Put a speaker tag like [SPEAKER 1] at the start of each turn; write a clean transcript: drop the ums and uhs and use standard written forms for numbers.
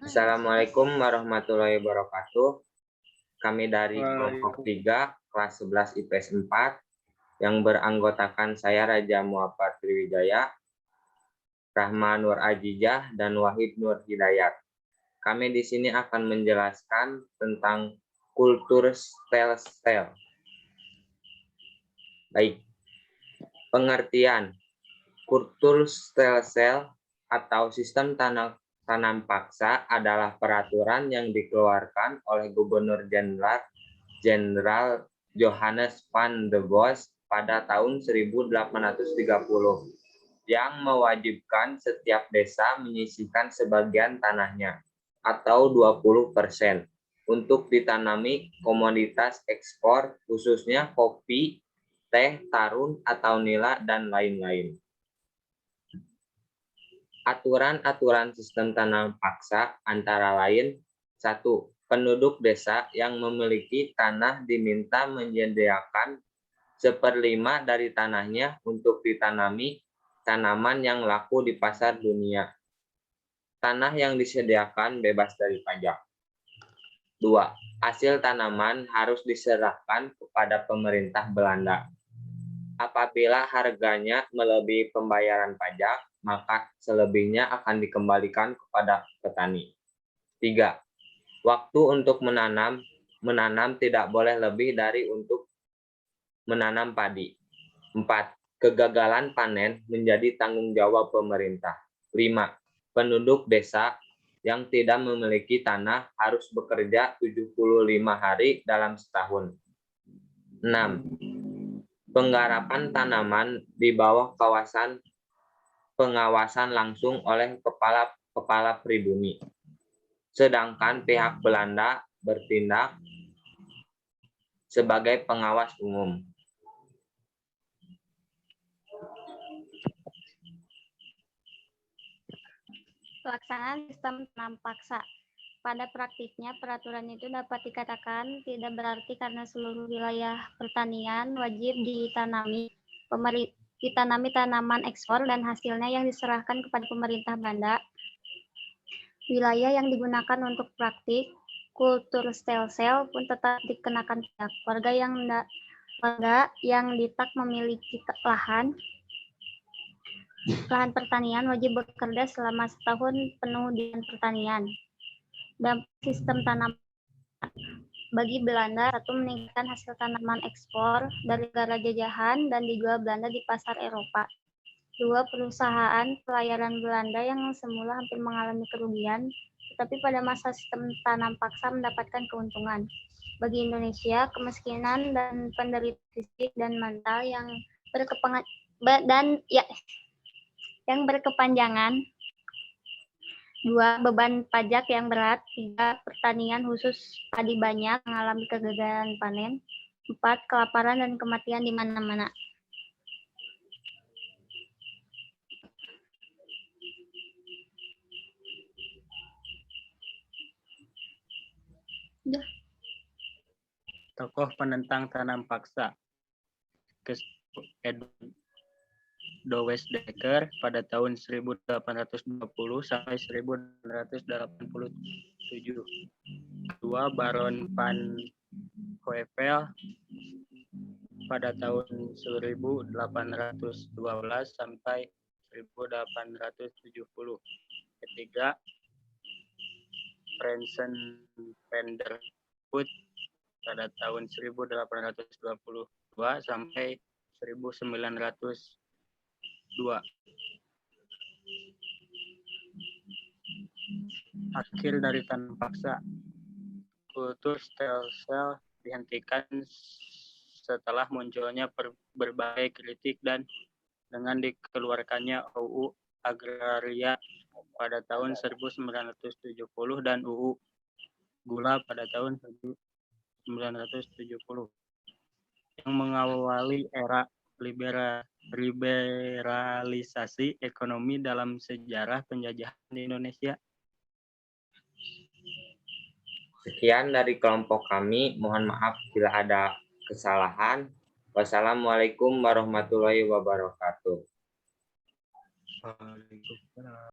[SPEAKER 1] Assalamualaikum warahmatullahi wabarakatuh. Kami dari kelompok 3, kelas 11 IPS 4, yang beranggotakan saya Raja Muhammad Triwijaya, Rahma Nur Ajijah, dan Wahid Nur Hidayat. Kami di sini akan menjelaskan tentang kultur stel-stel. Baik, pengertian kultur stel-stel atau sistem tanam paksa adalah peraturan yang dikeluarkan oleh Gubernur Jenderal Johannes van der Bos pada tahun 1830 yang mewajibkan setiap desa menyisihkan sebagian tanahnya atau 20% untuk ditanami komoditas ekspor khususnya kopi, teh, tarun atau nila dan lain-lain. Aturan-aturan sistem tanam paksa antara lain: 1. Penduduk desa yang memiliki tanah diminta menyediakan 1/5 dari tanahnya untuk ditanami tanaman yang laku di pasar dunia. Tanah yang disediakan bebas dari pajak. 2. Hasil tanaman harus diserahkan kepada pemerintah Belanda. Apabila harganya melebihi pembayaran pajak, maka selebihnya akan dikembalikan kepada petani. 3. Waktu untuk menanam tidak boleh lebih dari untuk menanam padi. 4. Kegagalan panen menjadi tanggung jawab pemerintah. 5. Penduduk desa yang tidak memiliki tanah harus bekerja 75 hari dalam setahun. 6. Penggarapan tanaman di bawah kawasan pengawasan langsung oleh kepala pribumi, sedangkan pihak Belanda bertindak sebagai pengawas umum.
[SPEAKER 2] Pelaksanaan sistem tanam paksa. Pada praktiknya, peraturan itu dapat dikatakan tidak berarti karena seluruh wilayah pertanian wajib ditanami tanaman ekspor dan hasilnya yang diserahkan kepada pemerintah Belanda. Wilayah yang digunakan untuk praktik kultur stel-sel pun tetap dikenakan pajak. Warga yang ditak memiliki lahan pertanian wajib bekerja selama setahun penuh di pertanian. Dampak sistem tanam bagi Belanda: 1. Meningkatkan hasil tanaman ekspor dari negara jajahan dan dijual Belanda di pasar Eropa. 2. Perusahaan pelayaran Belanda yang semula hampir mengalami kerugian, tetapi pada masa sistem tanam paksa mendapatkan keuntungan. Bagi Indonesia, kemiskinan dan penderita fisik dan mental yang berkepanjangan. 2. Beban pajak yang berat. 3. Pertanian khusus padi banyak mengalami kegagalan panen. 4. Kelaparan dan kematian di mana-mana.
[SPEAKER 3] Tokoh penentang tanam paksa. Dowes Dekker pada tahun 1820 sampai 1887. Kedua, Baron van Hoevel pada tahun 1812 sampai 1870. Ketiga, Prinsen van der Voort pada tahun 1822 sampai 1902. Akhir dari tanam paksa. Kultur stel-sel dihentikan setelah munculnya berbagai kritik dan dengan dikeluarkannya UU Agraria pada tahun 1970 dan UU Gula pada tahun 1970 yang mengawali era liberalisasi ekonomi dalam sejarah penjajahan di Indonesia.
[SPEAKER 1] Sekian dari kelompok kami. Mohon maaf bila ada kesalahan. Wassalamualaikum warahmatullahi wabarakatuh.
[SPEAKER 3] Waalaikumsalam.